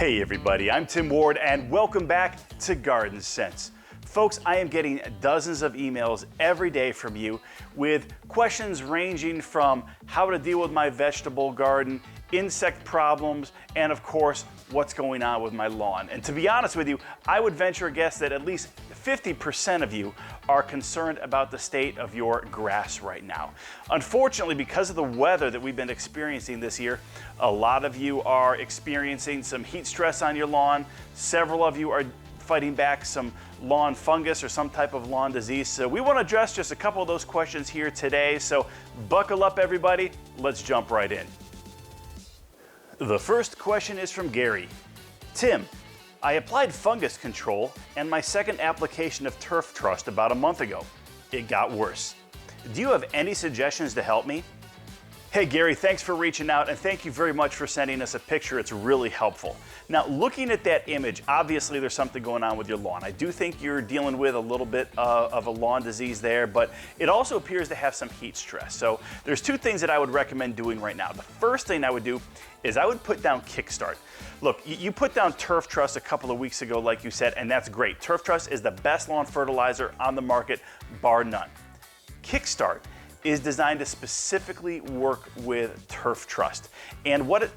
Hey everybody, I'm Tim Ward and welcome back to Garden Sense. Folks, I am getting dozens of emails every day from you with questions ranging from how to deal with my vegetable garden, insect problems, and of course, what's going on with my lawn. And to be honest with you, I would venture a guess that at least 50% of you are concerned about the state of your grass right now. Unfortunately, because of the weather that we've been experiencing this year, a lot of you are experiencing some heat stress on your lawn. Several of you are fighting back some lawn fungus or some type of lawn disease. So we want to address just a couple of those questions here today. So buckle up everybody, let's jump right in. The first question is from Gary. Tim, I applied fungus control and my second application of turf trust about a month ago. It got worse. Do you have any suggestions to help me? Hey Gary, thanks for reaching out and thank you very much for sending us a picture. It's really helpful. Now, looking at that image, obviously there's something going on with your lawn. I do think you're dealing with a little bit of a lawn disease there, but it also appears to have some heat stress. So there's two things that I would recommend doing right now. The first thing I would do is I would put down Kickstart. Look, you put down Turf Trust a couple of weeks ago, like you said, and that's great. Turf Trust is the best lawn fertilizer on the market, bar none. Kickstart is designed to specifically work with Turf Trust. And what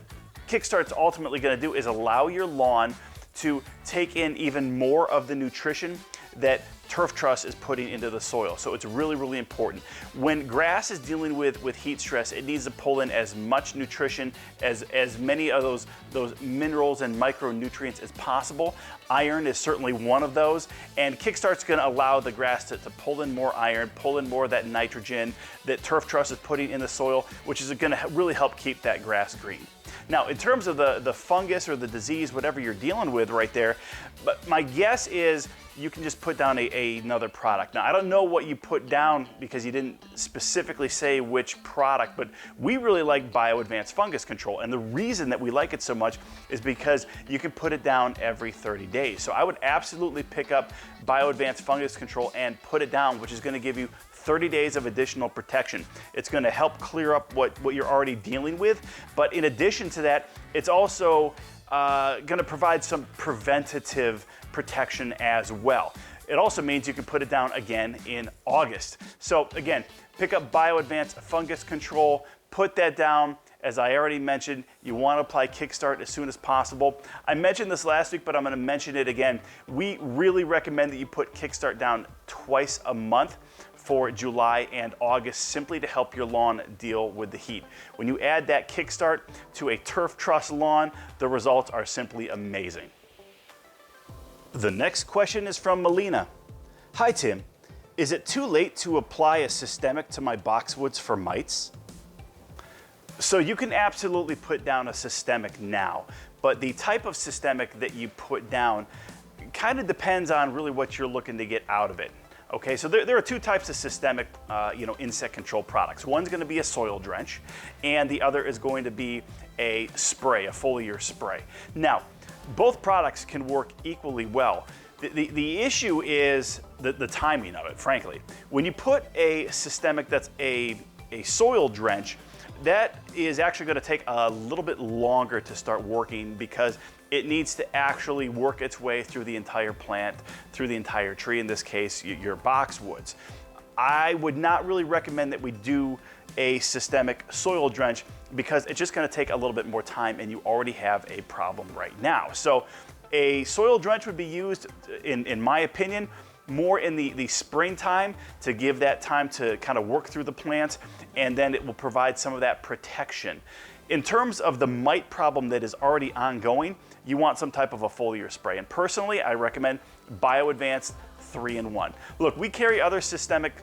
Kickstart's ultimately going to do is allow your lawn to take in even more of the nutrition that Turf Trust is putting into the soil. So it's really, really important. When grass is dealing with heat stress, it needs to pull in as much nutrition, as many of those minerals and micronutrients as possible. Iron is certainly one of those, and Kickstart's gonna allow the grass to pull in more iron, pull in more of that nitrogen that Turf Trust is putting in the soil, which is gonna really help keep that grass green. Now, in terms of the fungus or the disease, whatever you're dealing with right there, but my guess is you can just put down another product. Now, I don't know what you put down because you didn't specifically say which product, but we really like BioAdvanced Fungus Control. And the reason that we like it so much is because you can put it down every 30 days. So I would absolutely pick up BioAdvanced Fungus Control and put it down, which is gonna give you 30 days of additional protection. It's gonna help clear up what you're already dealing with, but in addition to that, it's also gonna provide some preventative protection as well. It also means you can put it down again in August. So again, pick up BioAdvanced Fungus Control, put that down. As I already mentioned, you want to apply Kickstart as soon as possible. I mentioned this last week, but I'm going to mention it again. We really recommend that you put Kickstart down twice a month for July and August, simply to help your lawn deal with the heat. When you add that Kickstart to a Turf Trust lawn, the results are simply amazing. The next question is from Melina. Hi Tim, is it too late to apply a systemic to my boxwoods for mites? So you can absolutely put down a systemic now, but the type of systemic that you put down kind of depends on really what you're looking to get out of it. Okay, so there are two types of systemic insect control products. One's going to be a soil drench, and the other is going to be a spray, a foliar spray. Now, both products can work equally well. The issue is the timing of it, frankly. When you put a systemic that's a soil drench, that is actually going to take a little bit longer to start working because it needs to actually work its way through the entire plant, through the entire tree, in this case, your boxwoods. I would not really recommend that we do a systemic soil drench because it's just going to take a little bit more time and you already have a problem right now. So a soil drench would be used, in my opinion, more in the springtime to give that time to kind of work through the plants, and then it will provide some of that protection. In terms of the mite problem that is already ongoing, you want some type of a foliar spray. And personally, I recommend BioAdvanced 3-in-1. Look, we carry other systemic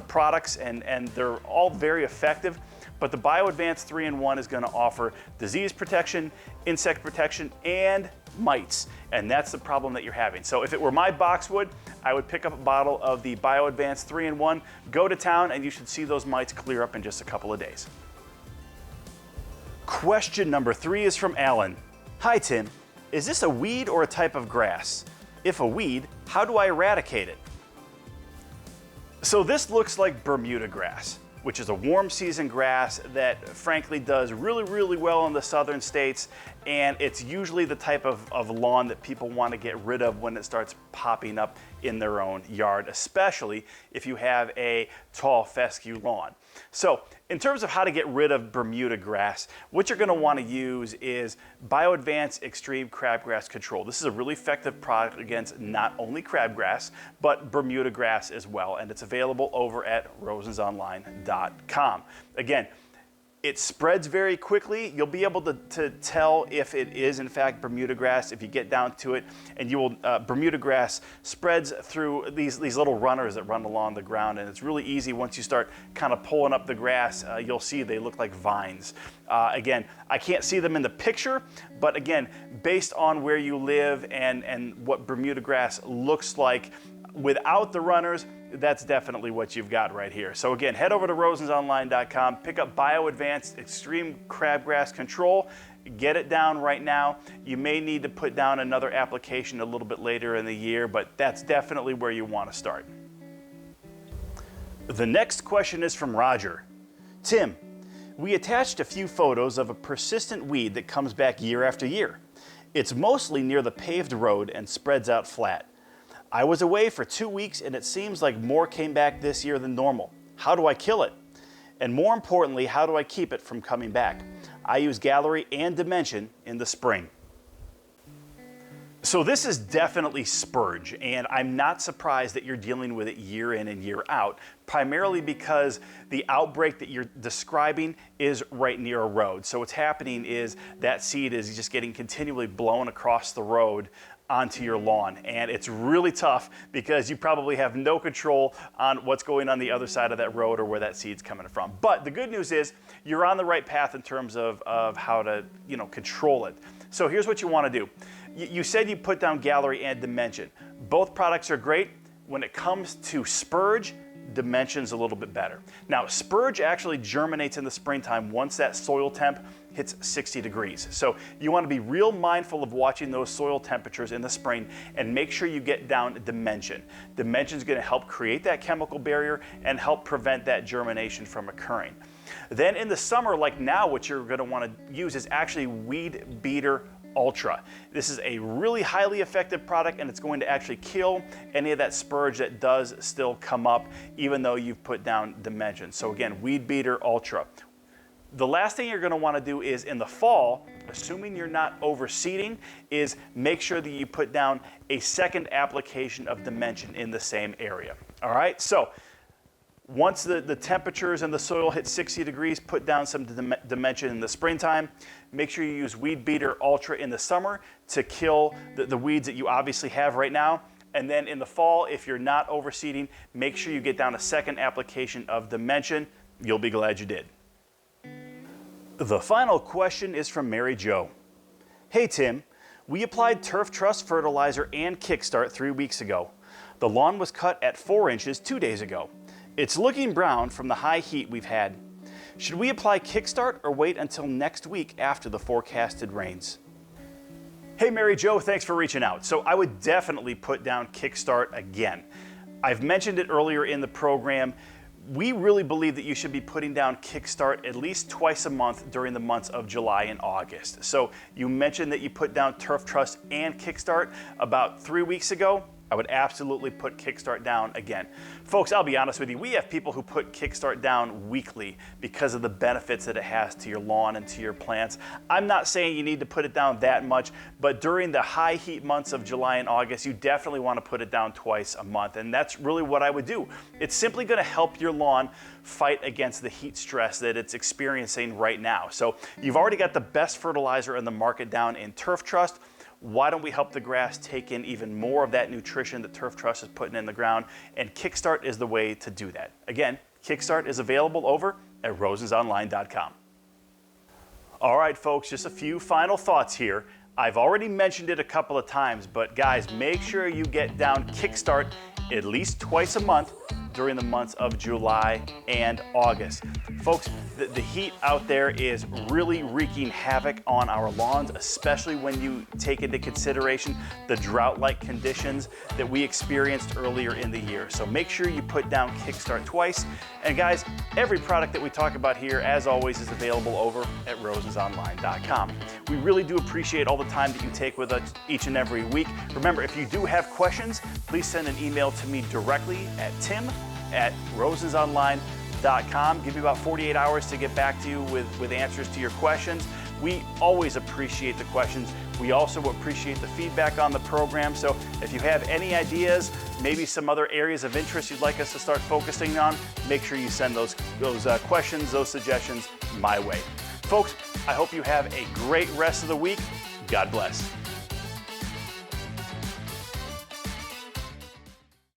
products and they're all very effective, but the BioAdvanced 3-in-1 is going to offer disease protection, insect protection, and mites, and that's the problem that you're having. So if it were my boxwood, I would pick up a bottle of the BioAdvanced 3-in-1, go to town, and you should see those mites clear up in just a couple of days. Question number 3 is from Alan. Hi Tim, is this a weed or a type of grass? If a weed, how do I eradicate it? So this looks like Bermuda grass, which is a warm season grass that frankly does really well in the southern states, and it's usually the type of lawn that people want to get rid of when it starts popping up in their own yard, especially if you have a tall fescue lawn. So in terms of how to get rid of Bermuda grass, what you're going to want to use is BioAdvance Extreme Crabgrass Control. This is a really effective product against not only crabgrass, but Bermuda grass as well, and it's available over at rosensonline.com. Again, it spreads very quickly. You'll be able to tell if it is in fact Bermuda grass if you get down to it, and you will Bermuda grass spreads through these little runners that run along the ground, and it's really easy once you start kind of pulling up the grass. You'll see they look like vines. Again, I can't see them in the picture, but again, based on where you live and what Bermuda grass looks like without the runners, that's definitely what you've got right here. So again, head over to rosensonline.com, pick up BioAdvance Extreme Crabgrass Control, get it down right now. You may need to put down another application a little bit later in the year, but that's definitely where you want to start. The next question is from Roger. Tim, we attached a few photos of a persistent weed that comes back year after year. It's mostly near the paved road and spreads out flat. I was away for 2 weeks and it seems like more came back this year than normal. How do I kill it? And more importantly, how do I keep it from coming back? I use Gallery and Dimension in the spring. So this is definitely spurge, and I'm not surprised that you're dealing with it year in and year out, primarily because the outbreak that you're describing is right near a road. So what's happening is that seed is just getting continually blown across the road onto your lawn, and it's really tough because you probably have no control on what's going on the other side of that road or where that seed's coming from. But the good news is you're on the right path in terms of how to control it. So here's what you want to do. You said you put down Gallery and Dimension. Both products are great. When it comes to spurge, Dimension's a little bit better. Now, spurge actually germinates in the springtime once that soil temp hits 60 degrees. So you want to be real mindful of watching those soil temperatures in the spring and make sure you get down Dimension. Dimension's going to help create that chemical barrier and help prevent that germination from occurring. Then in the summer, like now, what you're going to want to use is actually Weed Beater Ultra. This is a really highly effective product, and it's going to actually kill any of that spurge that does still come up even though you've put down Dimension. So again, Weed Beater Ultra. The last thing you're going to want to do is in the fall, assuming you're not overseeding, is make sure that you put down a second application of Dimension in the same area. All right, so once the temperatures and the soil hit 60 degrees, put down some Dimension in the springtime. Make sure you use Weed Beater Ultra in the summer to kill the weeds that you obviously have right now. And then in the fall, if you're not overseeding, make sure you get down a second application of Dimension. You'll be glad you did. The final question is from Mary Jo. Hey Tim, we applied Turf Trust fertilizer and Kickstart 3 weeks ago. The lawn was cut at 4 inches 2 days ago. It's looking brown from the high heat we've had. Should we apply Kickstart or wait until next week after the forecasted rains? Hey Mary Jo, thanks for reaching out. So I would definitely put down Kickstart again. I've mentioned it earlier in the program. We really believe that you should be putting down Kickstart at least twice a month during the months of July and August. So you mentioned that you put down Turf Trust and Kickstart about 3 weeks ago. I would absolutely put Kickstart down again. Folks, I'll be honest with you, we have people who put Kickstart down weekly because of the benefits that it has to your lawn and to your plants. I'm not saying you need to put it down that much, but during the high heat months of July and August, you definitely want to put it down twice a month, and that's really what I would do. It's simply going to help your lawn fight against the heat stress that it's experiencing right now. So you've already got the best fertilizer in the market down in Turf Trust. Why don't we help the grass take in even more of that nutrition that Turf Trust is putting in the ground? And Kickstart is the way to do that. Again, Kickstart is available over at rosensonline.com. All right, folks, just a few final thoughts here. I've already mentioned it a couple of times, but guys, make sure you get down Kickstart at least twice a month during the months of July and August. Folks, the heat out there is really wreaking havoc on our lawns, especially when you take into consideration the drought-like conditions that we experienced earlier in the year. So make sure you put down Kickstart twice. And guys, every product that we talk about here, as always, is available over at rosesonline.com. We really do appreciate all the time that you take with us each and every week. Remember, if you do have questions, please send an email to me directly at tim@rosesonline.com. Give me about 48 hours to get back to you with answers to your questions. We always appreciate the questions. We also appreciate the feedback on the program. So if you have any ideas, maybe some other areas of interest you'd like us to start focusing on, make sure you send those questions, those suggestions my way. Folks, I hope you have a great rest of the week. God bless.